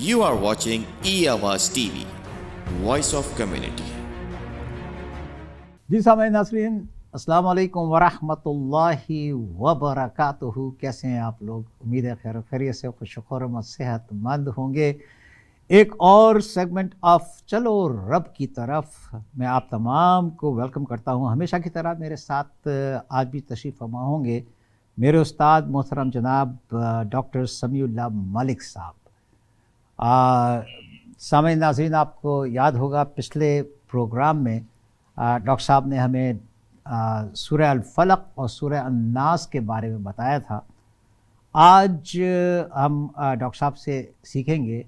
You are watching E-Awaaz TV, Voice of Community. جی سامعین ناظرین، السلام علیکم ورحمۃ وبرکاتہ۔ کیسے ہیں آپ لوگ؟ امید ہے خیر و خیریت سے، خوش و خرم و صحت مند ہوں گے۔ ایک اور سیگمنٹ آف چلو رب کی طرف میں آپ تمام کو ویلکم کرتا ہوں۔ ہمیشہ کی طرح میرے ساتھ آج بھی تشریف فرما ہوں گے میرے استاد محترم جناب ڈاکٹر سمیع اللہ ملک صاحب۔ سامعین ناظرین، آپ کو یاد ہوگا پچھلے پروگرام میں ڈاکٹر صاحب نے ہمیں سورہ الفلق اور سورہ الناس کے بارے میں بتایا تھا۔ آج ہم ڈاکٹر صاحب سے سیکھیں گے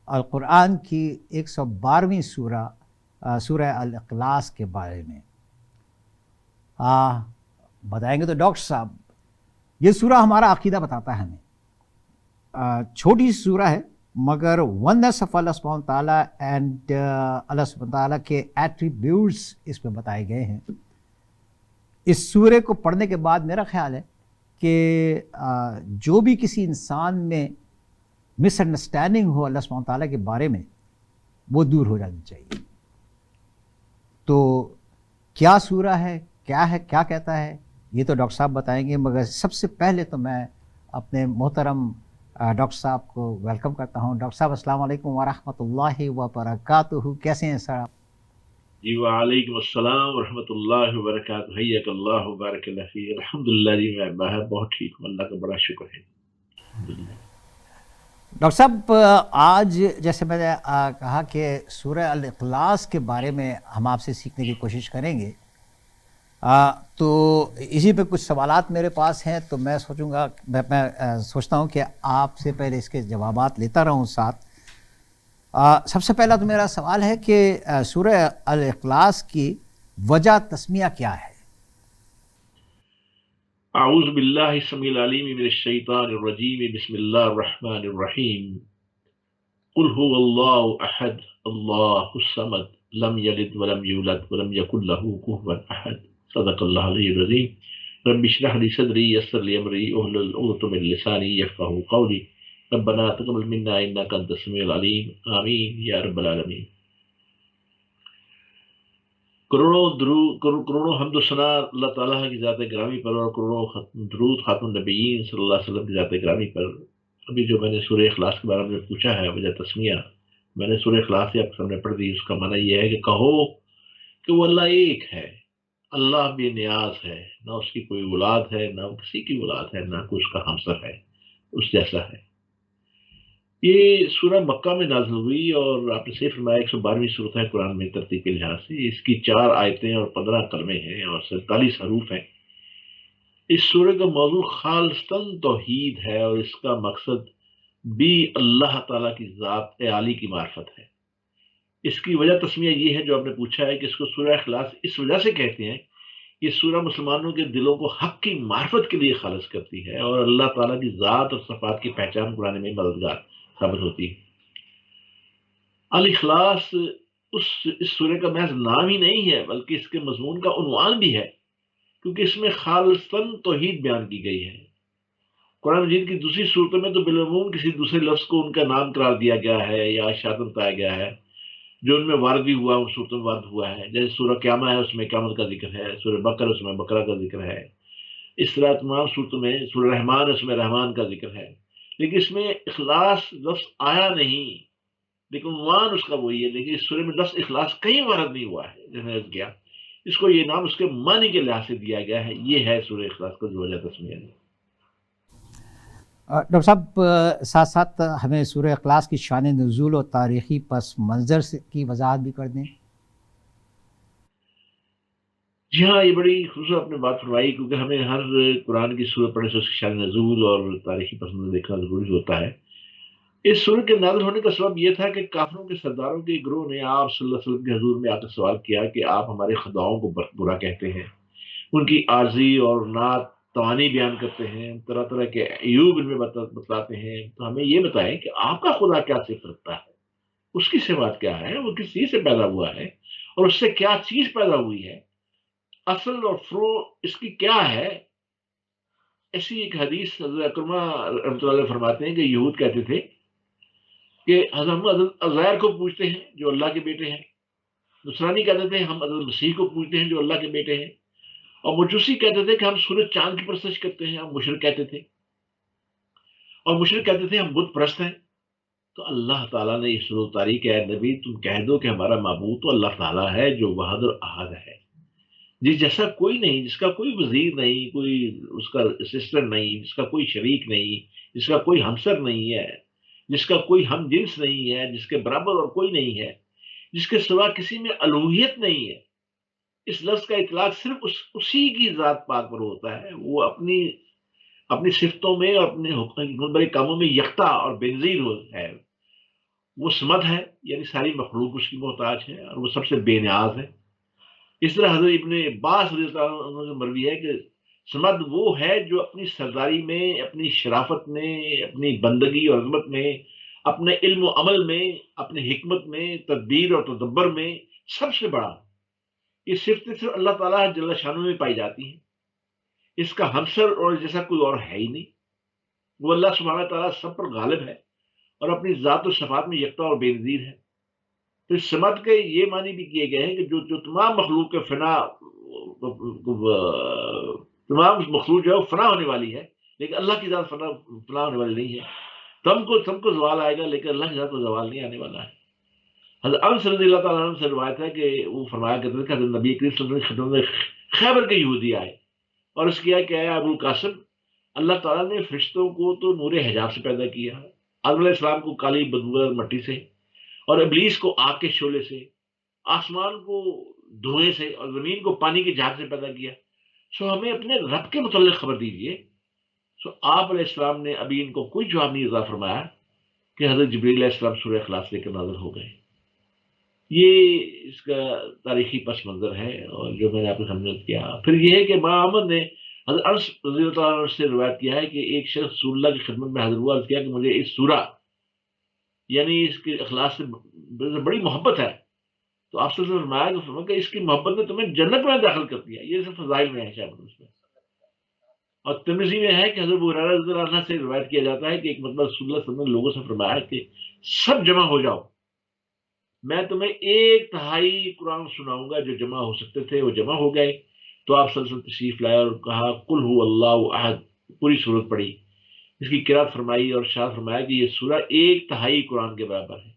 القرآن کی 112ویں سورہ الاخلاص کے بارے میں۔ بتائیں گے تو ڈاکٹر صاحب، یہ سورہ ہمارا عقیدہ بتاتا ہے ہمیں۔ چھوٹی سی سورہ ہے مگر ونس آف اللہ سبحانہ تعالیٰ اینڈ اللہ سبحانہ تعالیٰ کے ایٹریبیوٹس اس میں بتائے گئے ہیں۔ اس سورے کو پڑھنے کے بعد میرا خیال ہے کہ جو بھی کسی انسان میں مس انڈرسٹینڈنگ ہو اللہ سبحانہ تعالیٰ کے بارے میں، وہ دور ہو جانی چاہیے۔ تو کیا سورہ ہے، کیا کہتا ہے، یہ تو ڈاکٹر صاحب بتائیں گے، مگر سب سے پہلے تو میں اپنے محترم ڈاکٹر صاحب کو ویلکم کرتا ہوں۔ ڈاکٹر صاحب السلام علیکم ورحمۃ اللہ وبرکاتہ، کیسے ہیں سر آپ؟ جی وعلیکم السلام ورحمۃ اللہ وبرکاتہ، حیاک اللہ وبارک اللہ فیک۔ الحمدللہ جی میں بہت ٹھیک ہوں، اللہ کا بڑا شکر ہے۔ ڈاکٹر صاحب، آج جیسے میں نے کہا کہ سورہ الاخلاص کے بارے میں ہم آپ سے سیکھنے کی کوشش کریں گے، تو اسی پہ کچھ سوالات میرے پاس ہیں، تو میں سوچتا ہوں کہ آپ سے پہلے اس کے جوابات لیتا رہوں ساتھ۔ سب سے پہلا تو میرا سوال ہے کہ سورہ الاخلاص کی وجہ تسمیہ کیا ہے؟ اعوذ باللہ السمیع العلیم من الشیطان الرجیم، بسم اللہ الرحمن الرحیم۔ قل هو اللہ احد اللہ الصمد لم یلد ولم یولد ولم یکن لہ کفوا احد، صدق اللہ العلی العظیم۔ رب اشرح لی صدری یسر لی امری احلل عقدۃ من لسانی یفقہوا قولی، ربنا تقبل منا انک انت السمیع العلیم، آمین یا رب العالمین۔ کروڑوں حمد و ثنا اللہ تعالیٰ کی ذات گرامی پر، اور کروڑوں درود خاتم النبیین صلی اللہ علیہ وسلم کی ذات گرامی پر۔ ابھی جو میں نے سورہ اخلاص کے بارے میں پوچھا ہے وجہ تسمیہ، میں نے سورہ اخلاص ہی آپ کے سامنے پڑھ دی۔ اس کا معنی یہ ہے کہ کہو کہ وہ اللہ ایک ہے، اللہ بے نیاز ہے، نہ اس کی کوئی اولاد ہے، نہ کسی کی اولاد ہے، نہ کوئی اس کا ہمسر ہے، اس جیسا ہے۔ یہ سورہ مکہ میں نازل ہوئی، اور آپ نے صحیح فرمایا 112ویں سورت ہے قرآن میں ترتیب کے لحاظ سے۔ اس کی 4 آیتیں اور 15 کلمے ہیں اور 47 حروف ہیں۔ اس سورہ کا موضوع خالصتاً توحید ہے، اور اس کا مقصد بھی اللہ تعالیٰ کی ذات عالی کی معرفت ہے۔ اس کی وجہ تسمیہ یہ ہے جو آپ نے پوچھا ہے کہ اس کو سورہ اخلاص اس وجہ سے کہتے ہیں، یہ سورہ مسلمانوں کے دلوں کو حق کی معرفت کے لیے خالص کرتی ہے، اور اللہ تعالیٰ کی ذات اور صفات کی پہچان کرانے میں مددگار ثابت ہوتی ہے۔ الاخلاص اس سورہ کا محض نام ہی نہیں ہے، بلکہ اس کے مضمون کا عنوان بھی ہے، کیونکہ اس میں خالصاً توحید بیان کی گئی ہے۔ قرآن مجید کی دوسری صورتوں میں تو بالعموم کسی دوسرے لفظ کو ان کا نام قرار دیا گیا ہے یا اشارتاً بتایا گیا ہے جو ان میں وارد بھی ہوا، ان صورتوں میں وارد ہوا ہے۔ جیسے سورہ قیامہ ہے، اس میں قیامت کا ذکر ہے، سورہ بقرہ اس میں بقرہ کا ذکر ہے، اس طرح تمام صورتوں میں سورہ رحمان اس میں رحمان کا ذکر ہے، لیکن اس میں اخلاص لفظ آیا نہیں، لیکن عنوان اس کا وہی ہے۔ لیکن اس سورہ میں لفظ اخلاص کہیں وارد نہیں ہوا ہے، جس نے کیا اس کو یہ نام اس کے معنی کے لحاظ سے دیا گیا ہے۔ یہ ہے سورہ اخلاص کا جو وجہ تسمیہ ہے۔ ڈاکٹر صاحب، ساتھ ساتھ ہمیں سورہ اخلاص کی شان نزول اور تاریخی پس منظر کی وضاحت بھی کر دیں۔ جی ہاں، یہ بڑی خصوصا آپ نے بات فرمائی، کیونکہ ہمیں ہر قرآن کی سورت پڑھنے سے اس کی شان نزول اور تاریخی پس منظر دیکھنا ضروری ہوتا ہے۔ اس سورت کے نازل ہونے کا سبب یہ تھا کہ کافروں کے سرداروں کے گروہ نے آپ صلی اللہ علیہ وسلم کے حضور میں آ کر سوال کیا کہ آپ ہمارے خداؤں کو برا کہتے ہیں، ان کی عاجزی اور نعت توانی بیان کرتے ہیں، طرح طرح کے عیوب ان میں بتلاتے ہیں، تو ہمیں یہ بتائیں کہ آپ کا خدا کیا صفت رکھتا ہے، اس کی صفات کیا ہے، وہ کس چیز سے پیدا ہوا ہے، اور اس سے کیا چیز پیدا ہوئی ہے، اصل اور فرو اس کی کیا ہے۔ ایسی ایک حدیث حضرت اکرمہ رحمۃ اللہ علیہ فرماتے ہیں کہ یہود کہتے تھے کہ ہم حضرت عزیر کو پوجتے ہیں جو اللہ کے بیٹے ہیں، نصرانی کہتے تھے ہم حضرت مسیح کو پوجتے ہیں جو اللہ کے بیٹے ہیں، اور مجوسی کہتے تھے کہ ہم سورج چاند کی پرستش کرتے ہیں، ہم مشرک کہتے تھے، اور مشرک کہتے تھے ہم بت پرست ہیں۔ تو اللہ تعالیٰ نے اس روز تاریخ ہے نبی تم کہہ دو کہ ہمارا معبود تو اللہ تعالیٰ ہے جو واحد اور احد ہے، جس جیسا کوئی نہیں، جس کا کوئی وزیر نہیں، کوئی اس کا اسسٹنٹ نہیں، جس کا کوئی شریک نہیں، جس کا کوئی ہمسر نہیں ہے، جس کا کوئی ہم جنس نہیں ہے، جس کے برابر اور کوئی نہیں ہے، جس کے سوا کسی میں الوہیت نہیں ہے۔ اس لفظ کا اطلاق صرف اسی کی ذات پاک پر ہوتا ہے، وہ اپنی صفتوں میں اور اپنے حکمت بڑے کاموں میں یکتا اور بے نظیر ہے۔ وہ صمد ہے، یعنی ساری مخلوق اس کی محتاج ہے، اور وہ سب سے بے نیاز ہے۔ اس طرح حضرت ابن عباس رضی اللہ عنہ سے مروی ہے کہ صمد وہ ہے جو اپنی سرداری میں، اپنی شرافت میں، اپنی بندگی اور عظمت میں، اپنے علم و عمل میں، اپنے حکمت میں، تدبیر اور تدبر میں سب سے بڑا۔ یہ صرف اللہ تعالیٰ جل شانہ میں پائی جاتی ہیں، اس کا ہمسر اور جیسا کوئی اور ہے ہی نہیں۔ وہ اللہ سبحانہ تعالیٰ سب پر غالب ہے اور اپنی ذات و صفات میں یکتا اور بے نظیر ہے۔ تو اس سمت کے یہ معنی بھی کیے گئے ہیں کہ جو تمام مخلوق کے تمام مخلوق جو ہے وہ فنا ہونے والی ہے، لیکن اللہ کی ذات فنا ہونے والی نہیں ہے۔ تم کو زوال آئے گا لیکن اللہ کی ذات کو زوال نہیں آنے والا ہے۔ حضرت انس رضی اللہ تعالیٰ عنہ سے روایت ہے کہ وہ فرمایا کرتے تھے کہ حضرت نبی کریم صلی اللہ علیہ وسلم کی خدمت میں خیبر کے یہودی آئے اور اس کیا کہ اے ابو القاسم، اللہ تعالیٰ نے فرشتوں کو تو نور حجاب سے پیدا کیا، آدم علیہ السلام کو کالی بدبودار مٹی سے، اور ابلیس کو آگ کے شعلے سے، آسمان کو دھوئیں سے، اور زمین کو پانی کی جھاگ سے پیدا کیا۔ سو ہمیں اپنے رب کے متعلق خبر دیجیے۔ سو آپ علیہ السلام نے ابھی ان کو کوئی جواب نہیں عطا فرمایا کہ حضرت جبریل علیہ السلام سورہ اخلاص لے کر نازل ہو گئے۔ یہ اس کا تاریخی پس منظر ہے اور جو میں نے آپ کو سمجھ کیا۔ پھر یہ ہے کہ امام احمد نے حضرت انس رضی اللہ عنہ سے روایت کیا ہے کہ ایک شخص رسول اللہ کی خدمت میں حاضر ہوا، عرض کیا کہ مجھے اس سورہ یعنی اس کے اخلاص سے بڑی محبت ہے۔ تو آپ سے فرمایا کہ اس کی محبت نے تمہیں جنت میں داخل کر دیا۔ یہ صرف فضائل میں ہے شاید اس میں۔ اور ترمذی میں ہے کہ حضرت ابو ہریرہ رضی اللہ عنہ سے روایت کیا جاتا ہے کہ ایک مرتبہ رسول اللہ صلی اللہ علیہ وسلم نے لوگوں سے فرمایا کہ سب جمع ہو جاؤ، میں تمہیں 1/3 قرآن سناؤں گا۔ جو جمع ہو سکتے تھے وہ جمع ہو گئے۔ تو آپ صلی اللہ علیہ وسلم تشریف لائے اور کہا قل هو اللہ احد، پوری سورت پڑھی، اس کی قرات فرمائی اور ارشاد فرمایا کہ یہ سورہ 1/3 قرآن کے برابر ہے۔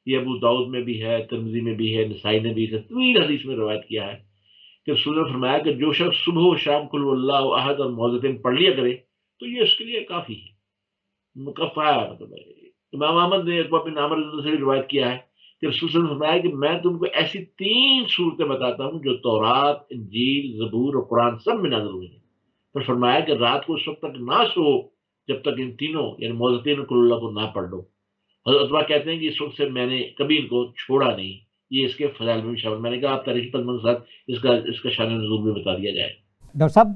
یہ ابو داؤد میں بھی ہے، ترمذی میں بھی ہے، نسائی نے بھی طویل حدیث میں روایت کیا ہے کہ رسول نے فرمایا کہ جو شخص صبح و شام قل هو اللہ احد اور معوذتین پڑھ لیا کرے تو یہ اس کے لیے کافی ہے، مکفی ہے۔ مطلب امام احمد نے عقبہ بن عامر سے روایت کیا ہے کہ رسول صلی اللہ علیہ وسلم نے فرمایا کہ میں تم کو ایسی 3 صورتیں بتاتا ہوں جو تورات، انجیل، زبور اور قرآن سب میں نازل ہوئی ہیں۔ پھر فرمایا کہ رات کو اس وقت تک نہ سو جب تک ان تینوں یعنی معوذتین اور قل اللہ کو نہ پڑھ لو۔ حضرت عتبہ کہتے ہیں کہ اس وقت سے میں نے کبھی ان کو چھوڑا نہیں۔ یہ اس کے فضائل میں بھی شامل۔ میں نے کہا آپ تاریخی پس منظر اس کا شان نزول بھی بتا دیا جائے۔ ڈاکٹر صاحب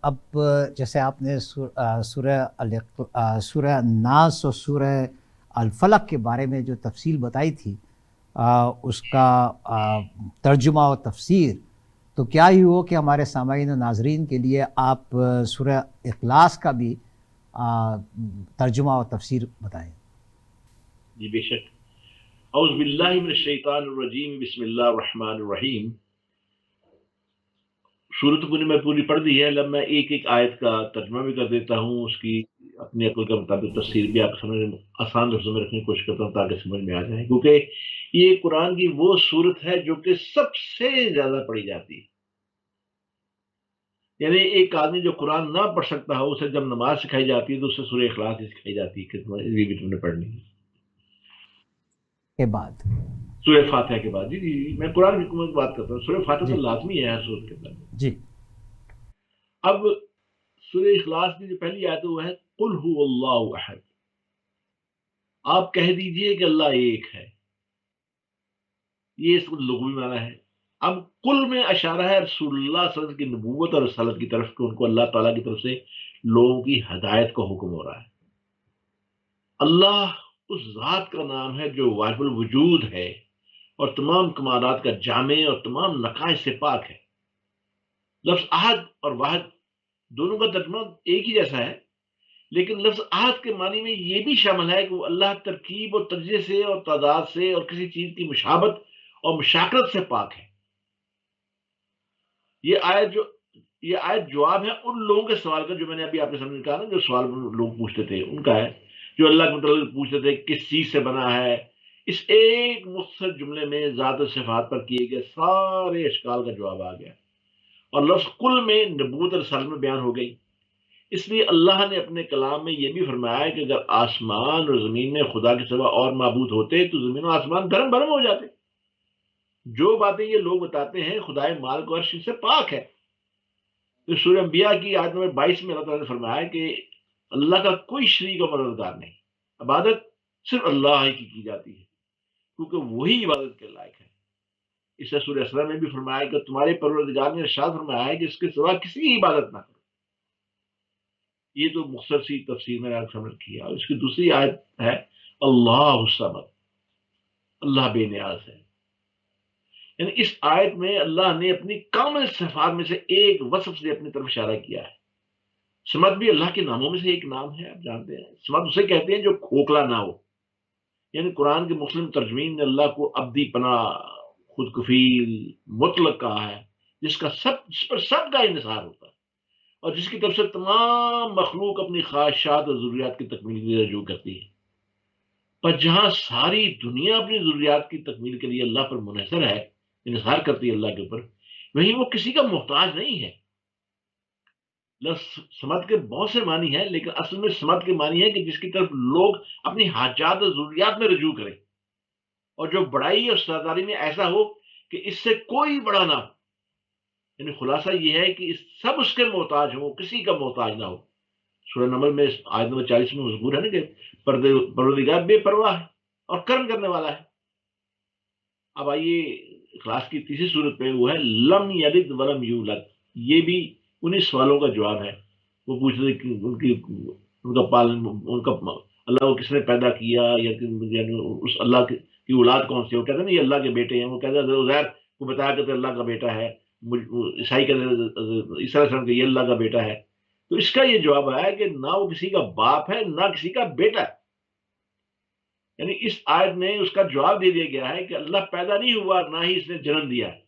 اب جیسے آپ نے سورہ الناس اور سورہ الفلق کے بارے میں جو تفصیل بتائی تھی، اس کا ترجمہ و تفسیر، تو کیا ہی ہو کہ ہمارے سامعین و ناظرین کے لیے آپ سورہ اخلاص کا بھی ترجمہ و تفسیر بتائیں۔ جی بے شک۔ اعوذ باللہ من الشیطان الرجیم، بسم اللہ الرحمن الرحیم۔ سورت کو میں پوری پڑھ دی ہے، اب میں ایک ایک آیت کا ترجمہ بھی کر دیتا ہوں، اس کی اپنی عقل کے مطابق تفسیر بھی آپ سمجھ آسان لفظوں میں رکھنے کی کوشش کرتا ہوں تاکہ سمجھ میں آ جائے، کیونکہ یہ قرآن کی وہ سورت ہے جو کہ سب سے زیادہ پڑھی جاتی ہے۔ یعنی ایک آدمی جو قرآن نہ پڑھ سکتا ہو، اسے جب نماز سکھائی جاتی ہے تو اسے سورہ اخلاص ہی سکھائی جاتی ہے کہ تم نے پڑھنی ہے کے بعد سورہ فاتحہ کے بعد۔ جی میں قرآن کی بات کرتا ہوں، سورہ فاتحہ تو لازمی ہے ہر سورت کے اندر۔ جی اب سورہ اخلاص کی جو پہلی آیت وہ ہے قل هو اللہ احد، آپ کہہ دیجئے کہ اللہ ایک ہے۔ یہ اس کو لغوی معنی ہے۔ اب قل میں اشارہ ہے رسول اللہ صلی اللہ علیہ وسلم کی نبوت اور رسالت کی طرف کہ ان کو اللہ تعالیٰ کی طرف سے لوگوں کی ہدایت کا حکم ہو رہا ہے۔ اللہ اس ذات کا نام ہے جو واجب الوجود ہے اور تمام کمالات کا جامع اور تمام نقائص سے پاک ہے۔ لفظ احد اور واحد دونوں کا ترجمہ ایک ہی جیسا ہے، لیکن لفظ عہد کے معنی میں یہ بھی شامل ہے کہ وہ اللہ ترکیب اور تجزیے سے اور تعداد سے اور کسی چیز کی مشابہت اور مشاکلت سے پاک ہے۔ یہ آیت جواب ہے ان لوگوں کے سوال کا جو میں نے ابھی آپ کے سامنے کہا نا، جو سوال لوگ پوچھتے تھے ان کا ہے، جو اللہ کے متعلق پوچھتے تھے کس چیز سے بنا ہے۔ اس ایک مختصر جملے میں ذات و صفات پر کیے گئے سارے اشکال کا جواب آ گیا، اور لفظ کل میں نبوت اور رسالت میں بیان ہو گئی۔ اس لیے اللہ نے اپنے کلام میں یہ بھی فرمایا ہے کہ اگر آسمان اور زمین میں خدا کے سوا اور معبود ہوتے تو زمین و آسمان دھرم بھرم ہو جاتے۔ جو باتیں یہ لوگ بتاتے ہیں خدائے مالک اور شرک سے پاک ہے۔ تو سورہ انبیاء کی آیت نمبر 22 میں اللہ تعالیٰ نے فرمایا کہ اللہ کا کوئی شریک اور مددگار نہیں، عبادت صرف اللہ ہی کی جاتی ہے کیونکہ وہی عبادت کے لائق ہے۔ اس سے سورہ اسراء میں بھی فرمایا کہ تمہارے پروردگار نے ارشاد فرمایا ہے کہ اس کے سوا کسی کی عبادت نہ کرو۔ یہ تو مختصر سی تفسیر میں نے آپ سمجھ کیا، اور اس کی دوسری آیت ہے اللہ الصمد، اللہ بے نیاز ہے۔ یعنی اس آیت میں اللہ نے اپنی کامل صفات میں سے ایک وصف سے اپنی طرف اشارہ کیا ہے۔ سمد بھی اللہ کے ناموں میں سے ایک نام ہے، آپ جانتے ہیں سمد اسے کہتے ہیں جو کھوکھلا نہ ہو۔ یعنی قرآن کے مسلم ترجمین نے اللہ کو ابدی پناہ، خود کفیل، مطلق کہا ہے، جس پر سب کا انحصار ہوتا ہے اور جس کی طرف سے تمام مخلوق اپنی خواہشات اور ضروریات کی تکمیل کے لیے رجوع کرتی ہے۔ پر جہاں ساری دنیا اپنی ضروریات کی تکمیل کے لیے اللہ پر منحصر ہے، انحصار کرتی ہے اللہ کے اوپر، وہیں وہ کسی کا محتاج نہیں ہے۔ لفظ سمد کے بہت سے معنی ہیں، لیکن اصل میں سمد کے معنی ہے کہ جس کی طرف لوگ اپنی حاجات اور ضروریات میں رجوع کریں، اور جو بڑائی اور سرداری میں ایسا ہو کہ اس سے کوئی بڑا نہ ہو۔ یعنی خلاصہ یہ ہے کہ سب اس کے محتاج ہوں، کسی کا محتاج نہ ہو۔ سورہ نمل میں آیت نمبر 40 میں مذکور ہے نا کہ پروردگار بے پرواہ ہے اور کرم کرنے والا ہے۔ اب آئیے اخلاص کی تیسری صورت پہ، وہ ہے لم یلد ولم یولد۔ یہ بھی انہی سوالوں کا جواب ہے۔ وہ پوچھ رہے کہ ان کا پالن، ان کا اللہ کو کس نے پیدا کیا، یا یعنی اس اللہ کی اولاد کون سی ہے؟ وہ کہتے ہیں نا یہ اللہ کے بیٹے ہیں۔ وہ کہتے ہیں عزیر کو بتایا کہ اللہ کا بیٹا ہے، عیسائی کہتے ہیں عیسیٰ علیہ السلام کہ یہ اللہ کا بیٹا ہے۔ تو اس کا یہ جواب آیا کہ نہ وہ کسی کا باپ ہے نہ کسی کا بیٹا ہے۔ یعنی اس آیت میں اس کا جواب دے دیا گیا ہے کہ اللہ پیدا نہیں ہوا، نہ ہی اس نے جنم دیا ہے۔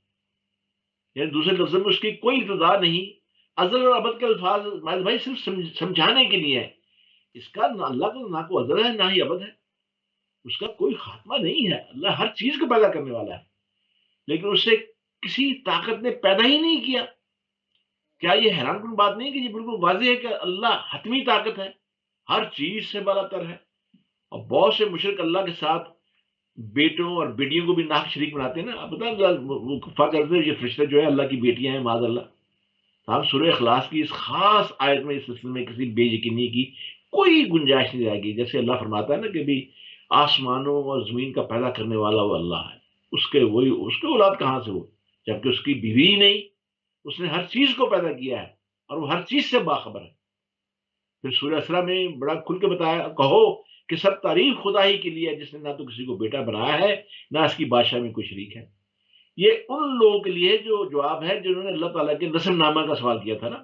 یعنی دوسرے لفظوں میں اس کی کوئی ابتدا نہیں۔ ازل اور ابد کے الفاظ بھائی صرف سمجھانے کے لیے ہے۔ اس کا اللہ کا نہ کوئی ازل ہے نہ ہی ابد ہے، اس کا کوئی خاتمہ نہیں ہے۔ اللہ ہر چیز کو پیدا کرنے والا ہے، لیکن اس سے کسی طاقت نے پیدا ہی نہیں کیا۔ کیا یہ حیران کن بات نہیں کہ یہ بالکل واضح ہے کہ اللہ حتمی طاقت ہے، ہر چیز سے بالا تر ہے۔ اور بہت سے مشرک اللہ کے ساتھ بیٹوں اور بیٹیوں کو بھی ناک شریک بناتے ہیں نا۔ آپ بتائیں وہ کفار کرتے ہیں یہ فرشتے جو ہے اللہ کی بیٹیاں ہیں، معاذ اللہ۔ ہم سورہ اخلاص کی اس خاص آیت میں اس سلسلے میں کسی بے یقینی کی کوئی گنجائش نہیں رہے گی۔ جیسے اللہ فرماتا ہے نا کہ بھی آسمانوں اور زمین کا پیدا کرنے والا وہ اللہ ہے، اس کے اولاد کہاں سے ہو، جبکہ اس کی بیوی ہی نہیں۔ اس نے ہر چیز کو پیدا کیا ہے اور وہ ہر چیز سے باخبر ہے۔ پھر سورہ اسراء میں بڑا کھل کے بتایا، کہو کہ سب تعریف خدا ہی کے لیے ہے جس نے نہ تو کسی کو بیٹا بنایا ہے نہ اس کی بادشاہ میں کوئی شریک ہے۔ یہ ان لوگوں کے لیے جو جواب ہے جنہوں نے اللہ تعالیٰ کے نسب نامہ کا سوال کیا تھا نا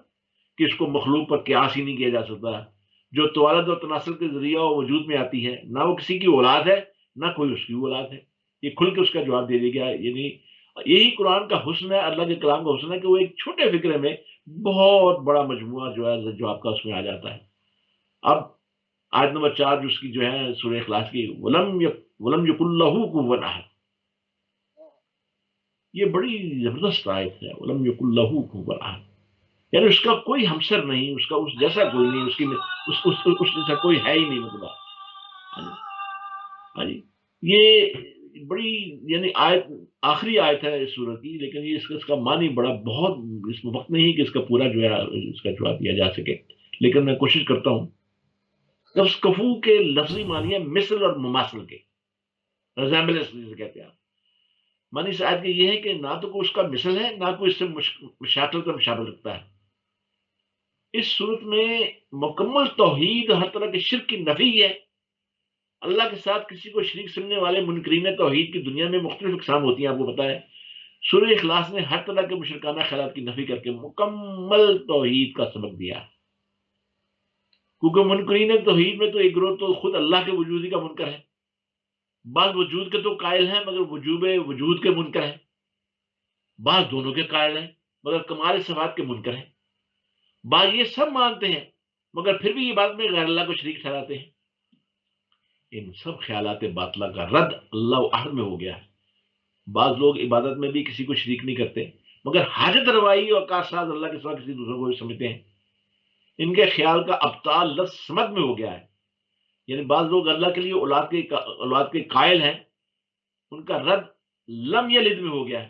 کہ اس کو مخلوق پر قیاس ہی نہیں کیا جا سکتا، جو توالد اور تناسل کے ذریعہ وجود میں آتی ہے، نہ وہ کسی کی اولاد ہے نہ کوئی اس کی اولاد ہے۔ یہ کھل کے اس کا جواب دے دیا گیا۔ یعنی یہی قرآن کا حسن ہے، اللہ کے کلام کا حسن ہے کہ وہ ایک چھوٹے فکرے میں بہت بڑا مجموعہ جو ہے جواب کا اس میں آ جاتا ہے۔ اب آیت نمبر 4 جو اس کی جو ہے سورہ اخلاص کی، وَلَمْ يَكُنْ لَهُ كُفُوًا أَحَدٌ، یہ بڑی زبردست آیت ہے۔ وَلَمْ يَكُنْ لَهُ كُفُوًا أَحَدٌ، یعنی اس کا کوئی ہمسر نہیں، اس کا اس جیسا کوئی نہیں، اس جیسا کوئی ہے ہی نہیں مطلب۔ ہاں جی، یہ بڑی یعنی آیت آخری آیت ہے اس سورت کی، لیکن یہ اس کا معنی بڑا بہت اس میں وقت نہیں کہ اس کا پورا جو ہے اس کا جواب دیا جا سکے، لیکن میں کوشش کرتا ہوں۔ لفظ کفو کے لفظی معنی ہے مثل اور مماثل کے، ریزیمبلنس جسے کہتے ہیں۔ معنی اس آیت کے یہ ہے کہ نہ تو کوئی اس کا مثل ہے نہ کوئی اس سے مشاکلت اور مشابہت رکھتا ہے۔ اس صورت میں مکمل توحید، ہر طرح کے شرک کی نفی ہے۔ اللہ کے ساتھ کسی کو شریک سمجھنے والے منکرین توحید کی دنیا میں مختلف اقسام ہوتی ہیں، آپ کو پتا ہے۔ سورہ اخلاص نے ہر طرح کے مشرکانہ خیالات کی نفی کر کے مکمل توحید کا سبق دیا ہے۔ کیونکہ منکرین توحید میں تو ایک گروہ تو خود اللہ کے وجود ہی کا منکر ہے، بعض وجود کے تو قائل ہیں مگر وجوب وجود کے منکر ہیں، بعض دونوں کے قائل ہیں مگر کمال صفات کے منکر ہیں، بعض یہ سب مانتے ہیں مگر پھر بھی یہ بات میں غیر اللہ کو شریک ٹھہراتے ہیں۔ ان سب خیالات باطلہ کا رد اللہ احد میں ہو گیا ہے۔ بعض لوگ عبادت میں بھی کسی کو شریک نہیں کرتے مگر حاجت روائی اور کارساز اللہ کے سوا کسی دوسرے کو سمجھتے ہیں۔ ان کے خیال کا ابطال لفظ سمت میں ہو گیا ہے، یعنی بعض لوگ اللہ کے لیے اولاد کے قائل ہیں، ان کا رد لم یلد میں ہو گیا ہے۔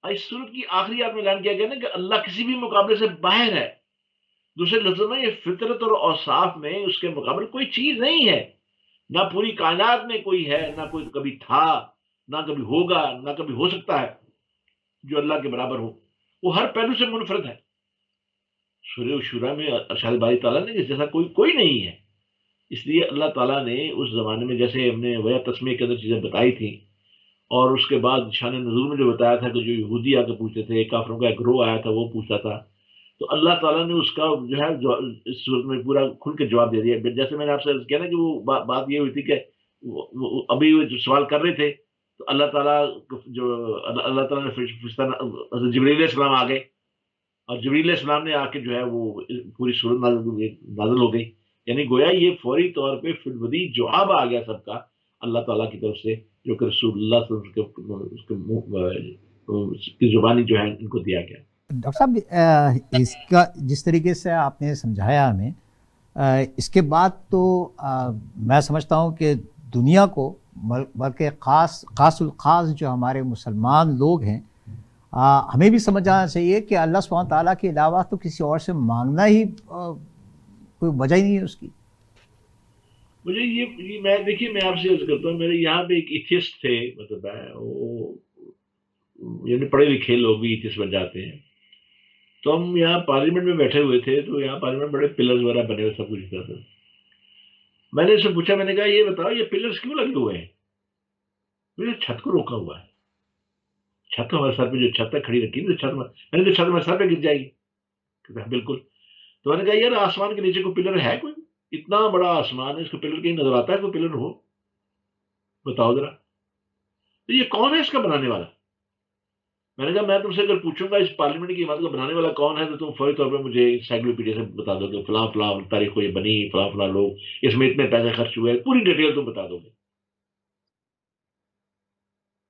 اور اس صورت کی آخری آیت میں اعلان کیا گیا نا کہ اللہ کسی بھی مقابلے سے باہر ہے۔ دوسرے لفظوں میں یہ فطرت اور اوصاف میں اس کے مقابل کوئی چیز نہیں ہے، نہ پوری کائنات میں کوئی ہے، نہ کوئی کبھی تھا، نہ کبھی ہوگا، نہ کبھی ہو سکتا ہے جو اللہ کے برابر ہو۔ وہ ہر پہلو سے منفرد ہے۔ سورہ شورا میں ارشاد باری تعالیٰ نے کہ جیسا کوئی نہیں ہے، اس لیے اللہ تعالیٰ نے اس زمانے میں جیسے ہم نے ویا تسمیہ کے اندر چیزیں بتائی تھیں، اور اس کے بعد شان نزول میں جو بتایا تھا کہ جو یہودی آ کے پوچھتے تھے، کافروں کا ایک گروہ آیا تھا وہ پوچھتا تھا، تو اللہ تعالیٰ نے اس کا جو ہے اس صورت میں پورا کھل کے جواب دے دیا۔ جیسے میں نے آپ سے عرض کیا نا کہ وہ بات یہ ہوئی تھی کہ ابھی وہ جو سوال کر رہے تھے تو اللہ تعالیٰ اللہ تعالیٰ نے حضرت جبریل علیہ السلام آ گئے، اور جبریل علیہ السلام نے آ کے جو ہے وہ پوری صورت نازل ہو گئی، یعنی گویا یہ فوری طور پہ فی البدیع جواب آ گیا سب کا اللہ تعالیٰ کی طرف سے، جو کہ رسول اللہ صلی اللہ علیہ وسلم کی زبانی جو ہے ان کو دیا گیا۔ ڈاکٹر صاحب اس کا جس طریقے سے آپ نے سمجھایا ہمیں، اس کے بعد تو میں سمجھتا ہوں کہ دنیا کو بلکہ خاص الخاص جو ہمارے مسلمان لوگ ہیں، ہمیں بھی سمجھ آنا چاہیے کہ اللہ سبحانہ تعالیٰ کے علاوہ تو کسی اور سے مانگنا ہی کوئی وجہ ہی نہیں ہے اس کی۔ مجھے یہ میں دیکھیے میں آپ سے عرض کرتا ہوں، میرے یہاں پہ ایک ایتھیسٹ تھے، مطلب وہ یعنی پڑھے لکھے لوگ بھی ایتھیسٹ بن جاتے ہیں، تو ہم یہاں پارلیمنٹ میں بیٹھے ہوئے تھے، تو یہاں پارلیمنٹ بڑے پلرز وغیرہ بنے ہوئے سب کچھ تھا۔ میں نے اس سے پوچھا، میں نے کہا یہ بتاؤ یہ پلرز کیوں لگے ہوئے ہیں؟ مجھے چھت کو روکا ہوا ہے، چھت ہمارے سر پہ جو چھت ہے کھڑی رکھی ہے، چھت میں نے تو چھت ہمارے سر پہ گر جائے گی، بالکل۔ تو میں نے کہا یار آسمان کے نیچے کوئی پلر ہے؟ کوئی اتنا بڑا آسمان ہے، اس کو پلر کہیں نظر آتا ہے؟ کوئی پلر ہو بتاؤ ذرا، تو یہ کون ہے اس کا بنانے والا؟ میں نے کہا میں تم سے اگر پوچھوں گا اس پارلیمنٹ کی عمارت کا بنانے والا کون ہے تو تم فوری طور پہ مجھے انسائکلوپیڈیا سے بتا دو گے، فلاں فلاں تاریخ کو یہ بنی، فلاں فلاں لوگ، اس میں اتنے پیسے خرچ ہوئے، پوری ڈیٹیل تم بتا دو گے۔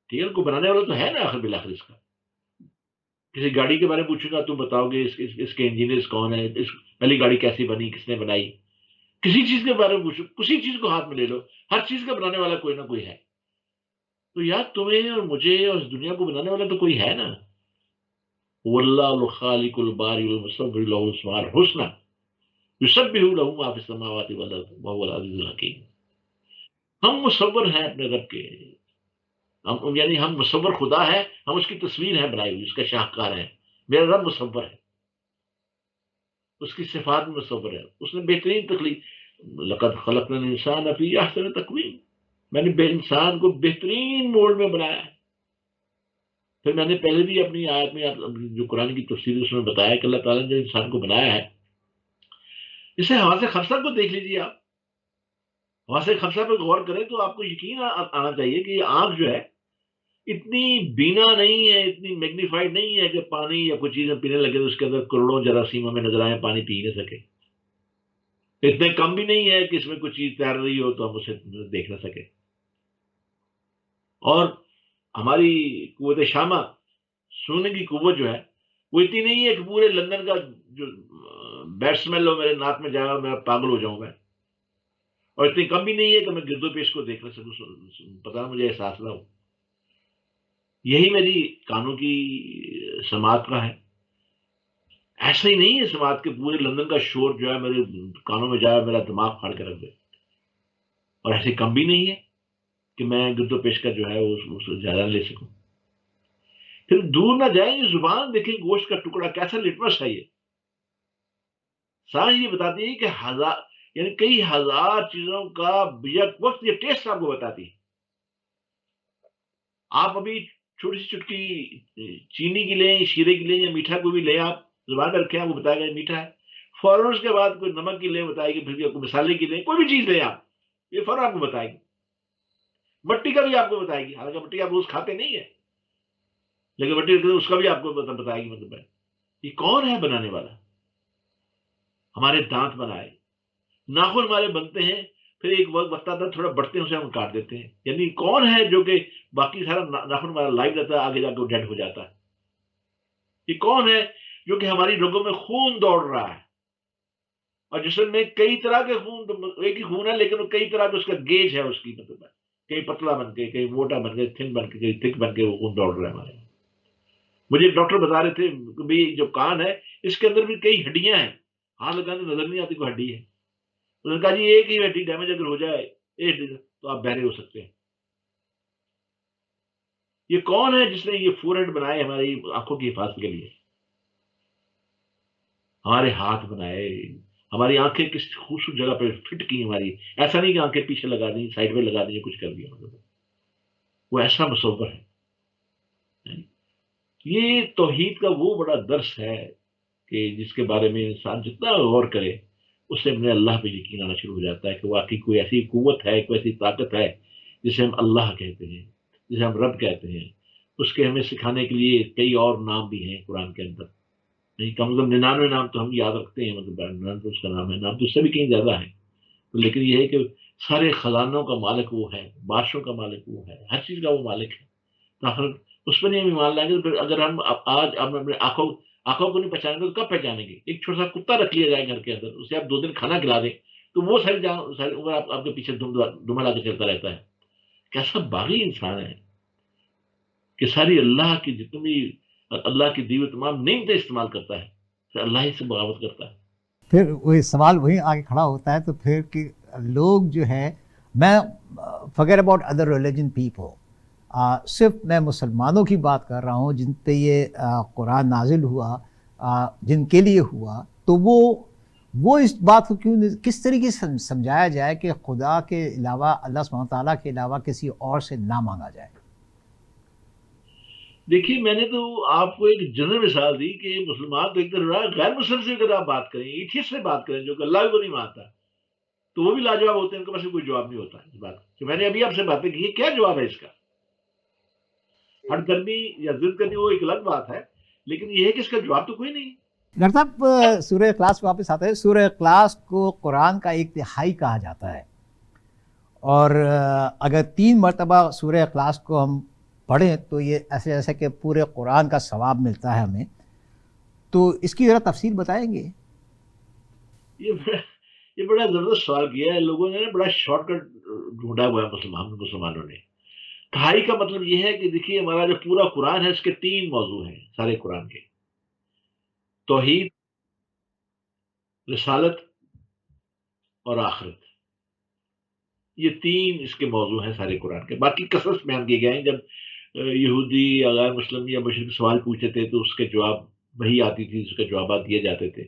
ٹھیک ہے، کو بنانے والا تو ہے نا آخر بالآخر اس کا۔ کسی گاڑی کے بارے میں پوچھوں گا تم بتاؤ گے اس کے انجینئرز کون ہیں، اس پہلی گاڑی کیسی بنی، کس نے بنائی۔ کسی چیز کے بارے میں پوچھو، کسی چیز کو ہاتھ میں لے لو، ہر چیز کا بنانے والا کوئی نہ کوئی ہے۔ تو یار تمہیں اور مجھے اور اس دنیا کو بنانے والا تو کوئی ہے نا۔ واللہ الخالق الباری المصور له الاسماء الحسنى یسبح له ما فی السماوات والارض وهو العزیز الحکیم۔ ہم مصور ہیں اپنے رب کے، یعنی ہم مصور خدا ہے، ہم اس کی تصویر ہے بنائی ہوئی، اس کا شاہکار ہے۔ میرا رب مصور ہے، اس کی صفات میں مصور ہے، اس نے بہترین تخلیق، لقد خلقنا الانسان فی احسن تقویم، میں نے انسان کو بہترین موڈ میں بنایا ہے۔ پھر میں نے پہلے بھی اپنی آیت میں جو قرآن کی تفسیر اس میں بتایا کہ اللہ تعالیٰ نے جو انسان کو بنایا ہے، اسے حواس خمسہ کو دیکھ لیجیے آپ، حواس خمسہ پہ غور کریں تو آپ کو یقین آنا چاہیے کہ یہ آنکھ جو ہے اتنی بینا نہیں ہے، اتنی میگنیفائڈ نہیں ہے کہ پانی یا کوئی چیزیں پینے لگے تو اس کے اندر کروڑوں جراثیم ہمیں نظر آئے، پانی پی نہ سکے۔ اتنے کم بھی نہیں ہے کہ اس میں کوئی چیز تیر رہی ہو تو ہم اسے دیکھ نہ سکے۔ اور ہماری قوت شامہ، سونے کی قوت جو ہے وہ اتنی نہیں ہے کہ پورے لندن کا جو بیڈ اسمیل ہو میرے ناک میں جائے اور میں پاگل ہو جاؤں میں، اور اتنی کم بھی نہیں ہے کہ میں گرد و پیش کو دیکھ نہ سکوں، پتہ نہ مجھے احساس نہ ہو۔ یہی میری کانوں کی سماعت کا ہے۔ ایسا ہی نہیں ہے سماعت کے پورے لندن کا شور جو ہے میرے کانوں میں جائے میرا دماغ پھاڑ کے رکھ دے، اور ایسے کم بھی نہیں ہے کہ میں گرد و پیش کا جو ہے اس جائزہ لے سکوں۔ پھر دور نہ جائیں، یہ زبان دیکھیں گوشت کا ٹکڑا کیسا لٹمس ہے، یہ سائنس یہ بتاتی ہے کہ یعنی کئی ہزار چیزوں کا یک وقت یہ ٹیسٹ آپ کو بتاتی ہے۔ آپ ابھی چھوٹی سی چٹکی چینی کی لیں، شیرے کی لیں یا میٹھا کو بھی لیں، آپ زبان پہ رکھیں، آپ کو بتائے گا یہ میٹھا ہے۔ فوراً اس کے بعد کوئی نمک کی لیں بتائے گی، پھر آپ کو مسالے کی لیں، کوئی بھی چیز لیں آپ، یہ فوراً آپ کو بتائے گی. مٹی کا بھی آپ کو بتائے گی، حالانکہ مٹی آپ روز کھاتے نہیں ہیں، لیکن مٹی اس کا بھی آپ کو بتائے گی. مطلب ہے یہ کون ہے بنانے والا؟ ہمارے دانت بنائے، ناخن ہمارے بنتے ہیں، پھر ایک وقت آتا ہے تھوڑا بڑھتے ہیں، اسے ہم کاٹ دیتے ہیں. یعنی کون ہے جو کہ باقی سارا ناخن ہمارا لائف رہتا ہے، آگے جا کے ڈیڈ ہو جاتا ہے؟ یہ کون ہے جو کہ ہماری رگوں میں خون دوڑ رہا ہے، اور جسم میں کئی طرح کے خون، ایک ہی خون ہے لیکن وہ کئی طرح کا اس کا گیج ہے اس کی. مطلب ہے کہیں پتلا بن کے، کہیں موٹا بن کے، تھن بن کے، کہیں تھک بن کے وہ خون دوڑ رہا ہے ہمارے. مجھے ڈاکٹر بتا رہے تھے کہ بھئی جو کان ہے اس کے اندر بھی کئی ہڈیاں ہیں، ہاتھ لگانے نظر نہیں آتی کوئی ہڈی ہے. انہوں نے کہا جی ایک ہی ہڈی ڈیمیج اگر ہو جائے ایک ہڈی تو آپ بہرے ہو سکتے ہیں. یہ کون ہے جس نے یہ فور ہیڈ بنائے ہماری آنکھوں کی حفاظت کے لیے؟ ہمارے ہاتھ بنائے، ہماری آنکھیں کس خوبصورت جگہ پہ فٹ کی ہماری. ایسا نہیں کہ آنکھیں پیچھے لگا دیں، سائڈ میں لگا دیں، کچھ کر دیا. مطلب وہ ایسا مصور ہے. یہ توحید کا وہ بڑا درس ہے کہ جس کے بارے میں انسان جتنا غور کرے اس سے اپنے اللہ پہ یقین آنا شروع ہو جاتا ہے کہ واقعی کوئی ایسی قوت ہے، کوئی ایسی طاقت ہے جسے ہم اللہ کہتے ہیں، جسے ہم رب کہتے ہیں. اس کے ہمیں سکھانے کے لیے کئی اور نام بھی ہیں قرآن کے اندر. نہیں کم از کم 99 نام تو ہم یاد رکھتے ہیں. مطلب 99 تو اس کا نام ہے، نام تو اس سے بھی کہیں زیادہ ہے. لیکن یہ ہے کہ سارے خزانوں کا مالک وہ ہے، بادشاہوں کا مالک وہ ہے، ہر چیز کا وہ مالک ہے. تو آخر اس پر نہیں ہم ایمان لائیں گے تو پھر اگر ہم آج ہم اپنے آنکھوں کو نہیں پہچانیں گے تو کب پہچانیں گے؟ ایک چھوٹا سا کتا رکھ لیا جائے گھر کے اندر، اسے آپ 2 دن کھانا کھلا دیں تو وہ ساری عمر آپ کے پیچھے دم لا کے چلتا رہتا ہے. کیسا باغی انسان ہے کہ ساری اللہ کی جتنی بھی اللہ کی دی ہوئی تمام نعمتیں استعمال کرتا ہے، پھر اللہ ہی سے بغاوت کرتا ہے. پھر وہی سوال وہی آگے کھڑا ہوتا ہے تو پھر کہ لوگ جو ہے، میں figure about other religion people, صرف میں مسلمانوں کی بات کر رہا ہوں جن پہ یہ قرآن نازل ہوا، جن کے لیے ہوا، تو وہ اس بات کو کیوں کس طریقے سے سمجھایا جائے کہ خدا کے علاوہ، اللہ سبحانہ تعالیٰ کے علاوہ کسی اور سے نہ مانگا جائے؟ دیکھیے میں نے تو آپ کو ایک جنرل مثال دی کہ مسلمان تو ایک طرح غیر مسلم سے اگر آپ بات کریں، ایتھیسٹ سے بات کریں جو کہ اللہ کو نہیں مانتا، تو وہ بھی لاجواب ہوتے ہیں، ان کے پاس کوئی جواب نہیں ہوتا اس بات کا. میں نے ابھی آپ سے باتیں کی، کیا جواب ہے اس کا؟ ہٹ کرنی یا ضد کرنی وہ ایک الگ بات ہے، لیکن یہ ہے کہ اس کا جواب تو کوئی نہیں. ڈاکٹر صاحب سورہ اخلاص پہ واپس آتے ہیں. سورہ اخلاص کو قرآن کا ایک تہائی کہا جاتا ہے، اور اگر 3 مرتبہ سورہ اخلاص کو ہم پڑھیں تو یہ ایسے ایسے کہ پورے قرآن کا ثواب ملتا ہے ہمیں. تو اس کی ذرا تفصیل بتائیں گے؟ یہ بڑا زبردست سوال کیا ہے لوگوں نے، بڑا شارٹ کٹ ڈھونڈا ہوا ہے مسلمانوں نے. تہائی کا مطلب یہ ہے کہ دیکھیے ہمارا جو پورا قرآن ہے اس کے 3 موضوع ہیں سارے قرآن کے: توحید، رسالت اور آخرت. یہ 3 اس کے موضوع ہیں سارے قرآن کے. باقی قصص بیان کیے گئے ہیں، جب یہودی یا غیر مسلم یا مشرک سوال پوچھتے تھے تو اس کے جواب وہی آتی تھی، اس کے جوابات دیے جاتے تھے،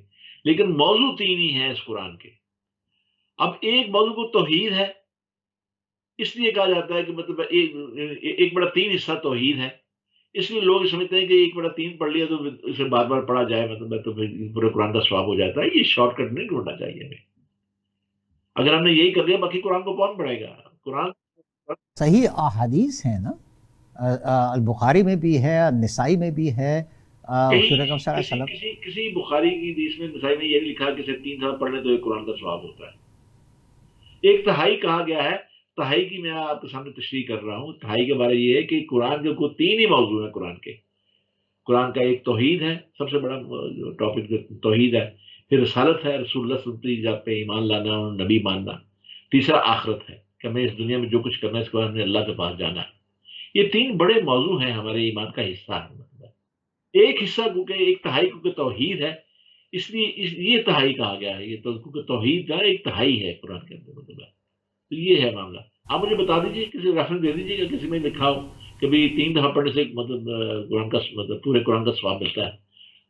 لیکن موضوع 3 ہی ہیں اس قرآن کے. اب ایک موضوع کو توحید ہے، اس لیے کہا جاتا ہے کہ مطلب 1/3 حصہ توحید ہے. اس لیے لوگ سمجھتے ہیں کہ 1/3 پڑھ لیا تو اسے بار بار پڑھا جائے مطلب تو پھر پورے قرآن کا ثواب ہو جاتا ہے. یہ شارٹ کٹ نہیں ڈھونڈنا چاہیے ہمیں. اگر ہم نے یہی کر لیا باقی قرآن کو کون پڑھے گا؟ قرآن صحیح احادیث ہیں نا، البخاری میں بھی ہے، نسائی میں بھی ہے. حضور اکرم صلی اللہ علیہ وسلم کسی بخاری کی حدیث میں نسائی میں یہ نہیں لکھا کہ صرف 3 دفعہ پڑھنے تو ایک قرآن کا ثواب ہوتا ہے. ایک تہائی کہا گیا ہے. تہائی کی میں آپ کے سامنے تشریح کر رہا ہوں. تہائی کے بارے یہ ہے کہ قرآن کے کوئی 3 ہی موضوع ہیں قرآن کے. قرآن کا ایک توحید ہے، سب سے بڑا ٹاپک توحید ہے. پھر رسالت ہے، رسول اللہ صلی اللہ علیہ وسلم پہ ایمان لانا اور نبی ماننا. تیسرا آخرت ہے کہ ہمیں اس دنیا میں جو کچھ کرنا ہے اس کے بعد ہمیں اللہ کے پاس جانا ہے. یہ 3 بڑے موضوع ہیں ہمارے ایمان کا حصہ ہے. ایک حصہ کیونکہ ایک تہائی کیونکہ توحید ہے، اس لیے یہ تہائی کہا گیا ہے. یہ کیونکہ توحید کا ایک تہائی ہے قرآن کے اندر. مطلب تو یہ ہے معاملہ. آپ مجھے بتا دیجیے، کسی ریفرنس دے دیجیے گا کسی میں لکھا ہو کہ بھی 3 دفعہ پڑھنے سے مطلب قرآن کا مطلب پورے قرآن کا ثواب ملتا ہے.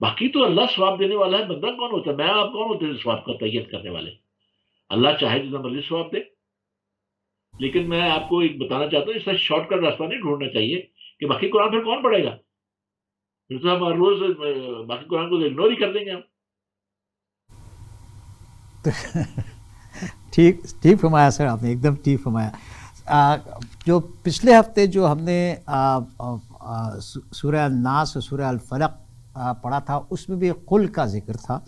باقی تو اللہ ثواب دینے والا ہے، بندہ کون ہوتا ہے؟ میں آپ کون ہوتے ہیں ثواب کا تعین کرنے والے؟ اللہ چاہے جتنا مرضی ثواب دے. لیکن میں آپ کو ایک بتانا چاہتا ہوں، اس طرح شارٹ کٹ راستہ نہیں ڈھونڈنا چاہیے کہ باقی قرآن پھر کون پڑھے گا؟ پھر تو ہم ہر روز باقی قرآن کو اگنور ہی کر دیں گے ہم. ٹھیک فرمایا سر آپ نے، ایک دم ٹھیک فرمایا. جو پچھلے ہفتے جو ہم نے سورہ الناس اور سورہ الفلق پڑھا تھا اس میں بھی قل کا ذکر تھا،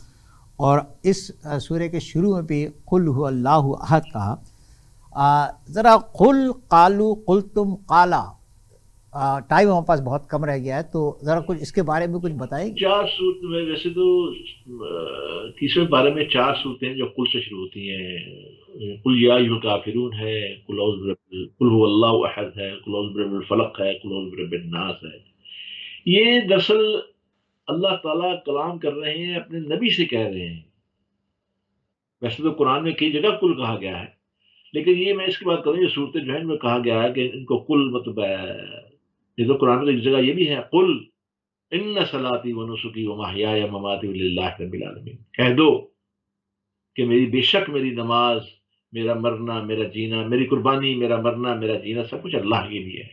اور اس سورہ کے شروع میں بھی قل هو اللہ احد کہا. ذرا قل قالو قلتم قالا، ٹائم ہمارے پاس بہت کم رہ گیا ہے، تو ذرا کچھ اس کے بارے میں کچھ بتائیں. 4 صورت میں ویسے تو 30ویں پارے میں 4 صورتیں جو قل سے شروع ہوتی ہیں. قل یا ایھا الکافرون ہے، قل هو اللہ احد ہے، قل اعوذ برب الفلق ہے، قل اعوذ برب الناس ہے. یہ دراصل اللہ تعالیٰ کلام کر رہے ہیں، اپنے نبی سے کہہ رہے ہیں. ویسے تو قرآن میں کئی جگہ کل کہا گیا ہے، لیکن یہ میں اس کی بات کروں، یہ صورتیں جو ہیں ان میں کہا گیا ہے کہ ان کو کل مطلب یہ تو قرآن میں ایک جگہ یہ بھی ہے، قل ان صلاتی و نسکی و محیای و مماتی للہ رب العالمین. کہہ دو کہ بے شک میری نماز، میرا مرنا، میرا جینا، میری قربانی، میرا مرنا، میرا جینا سب کچھ اللہ کے لیے ہے.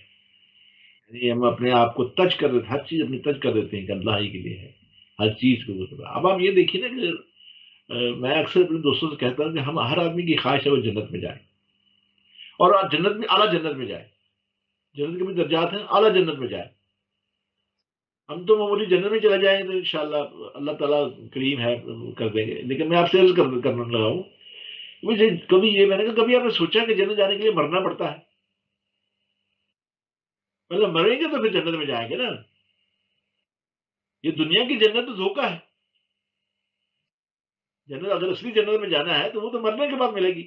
یعنی ہم اپنے آپ کو تج کر دیتے، ہر چیز اپنی تج کر دیتے ہیں کہ اللہ ہی کے لیے ہے ہر چیز کو. اب آپ یہ دیکھیے نا کہ میں اکثر اپنے دوستوں سے کہتا ہوں کہ ہم ہر آدمی کی خواہش ہے وہ جنت میں جائے، اور جنت میں اعلیٰ جنت میں جائے. جنت کے بھی درجات ہیں، اعلیٰ جنت میں جائے. ہم تو معمولی جنت میں چلے جائیں گے تو انشاءاللہ اللہ تعالیٰ کریم ہے کر دیں گے. لیکن میں آپ سے عرض کرنے لگا ہوں، مجھے کبھی یہ میں نے کہا کبھی آپ نے سوچا کہ جنت جانے کے لیے مرنا پڑتا ہے؟ مطلب مریں گے تو پھر جنت میں جائیں گے نا. یہ دنیا کی جنت تو دھوکہ ہے. جنت اگر اصلی جنت میں جانا ہے تو وہ تو مرنے کے بعد ملے گی.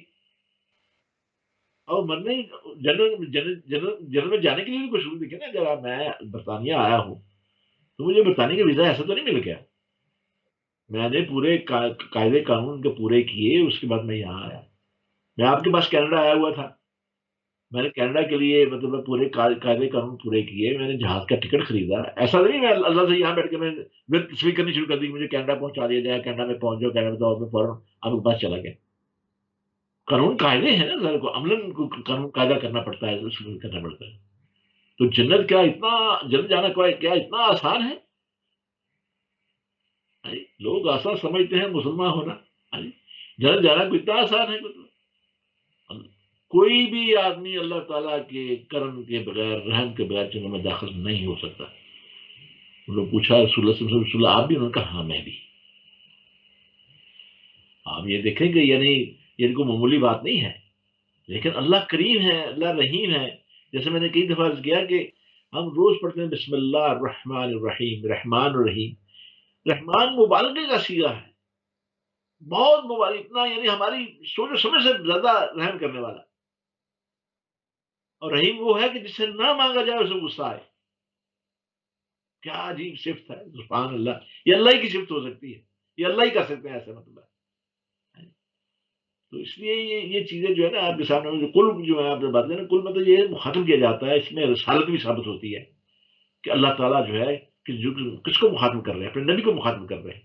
اور مرنے جنت میں جانے کے لیے بھی کچھ دیکھیں نا. اگر میں برطانیہ آیا ہوں تو مجھے برطانیہ کا ویزا ایسا تو نہیں مل گیا. میں نے پورے قاعدے قانون کے پورے کیے، اس کے بعد میں یہاں آیا. میں آپ کے پاس کینیڈا آیا ہوا تھا، میں نے کینیڈا کے لیے مطلب پورے قاعدے قانون پورے کیے. میں نے جہاز کا ٹکٹ خریدا. ایسا نہیں میں اللہ سے یہاں بیٹھ کے میں تصویر کرنی شروع کر دی مجھے کینیڈا پہنچا دیا جائے، کینیڈا میں پہنچ جاؤ، کینیڈا تو میں فوراً آپ کے پاس چلا گیا. قانون قاعدے ہیں نا، ذرا کو عملاً قانون قاعدہ کرنا پڑتا ہے، اس کو کرنا پڑتا ہے. تو جنت کیا اتنا جنت جانا کیا اتنا آسان ہے؟ لوگ آسان سمجھتے ہیں مسلمان ہونا. جنت جانا کوئی اتنا آسان ہے؟ کوئی بھی آدمی اللہ تعالیٰ کے کرم کے بغیر، رحم کے بغیر جنت میں داخل نہیں ہو سکتا. انہوں نے پوچھا رسول اللہ صلی اللہ علیہ وسلم آپ بھی؟ انہوں نے کہا ہاں میں بھی. آپ یہ دیکھیں کہ یعنی یہ کوئی معمولی بات نہیں ہے. لیکن اللہ کریم ہے، اللہ رحیم ہے. جیسے میں نے کئی دفعہ عرض کیا کہ ہم روز پڑھتے ہیں بسم اللہ الرحمن الرحیم، رحمان الرحیم. رحمان مبالغے کا صیغہ ہے، بہت مبالغ، اتنا یعنی ہماری سوچ و سمجھ سے زیادہ رحم کرنے والا. اور رحیم وہ ہے کہ جس سے نہ مانگا جائے اسے غصہ آئے. کیا عجیب صفت ہے، سبحان اللہ. یہ اللہ ہی کی صفت ہو سکتی ہے، یہ اللہ ہی کر سکتے ہیں ایسے. مطلب تو اس لیے یہ چیزیں جو ہے نا آپ کے سامنے کل جو ہے آپ نے بات کریں، کل مطلب یہ مخاطب کیا جاتا ہے، اس میں رسالت بھی ثابت ہوتی ہے کہ اللہ تعالیٰ جو ہے کس کو مخاطب کر رہے ہیں؟ اپنے نبی کو مخاطب کر رہے ہیں.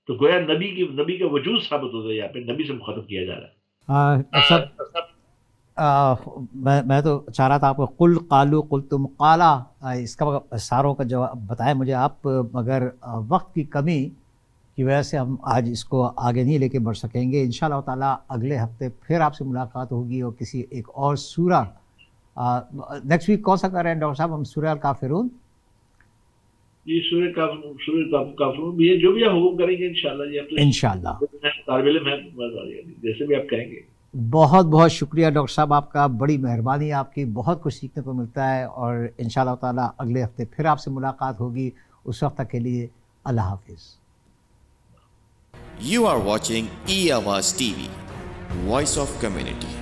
تو گویا نبی کا وجود ثابت ہوتا ہے، یہاں پہ نبی سے مخاطب کیا جا رہا ہے. میں تو چاہ رہا تھا آپ کو قل قالو قلتم قالا اس کا ساروں کا جواب بتائیں مجھے آپ، مگر وقت کی کمی کی وجہ سے ہم آج اس کو آگے نہیں لے کے بڑھ سکیں گے. انشاءاللہ تعالیٰ اگلے ہفتے پھر آپ سے ملاقات ہوگی اور کسی ایک اور سورہ. نیکسٹ ویک کون سا کر رہے ہیں ڈاکٹر صاحب ہم؟ سورہ الکافرون. یہ سورہ کافرون بھی ہے، جو بھی آپ حکم کریں گے انشاءاللہ. انشاءاللہ طالب علم ہے، جیسے بھی آپ کہیں گے. بہت بہت شکریہ ڈاکٹر صاحب آپ کا، بڑی مہربانی آپ کی، بہت کچھ سیکھنے کو ملتا ہے. اور انشاءاللہ تعالیٰ اگلے ہفتے پھر آپ سے ملاقات ہوگی. اس وقت تک کے لیے اللہ حافظ. You are watching eAwaaz TV, Voice of Community.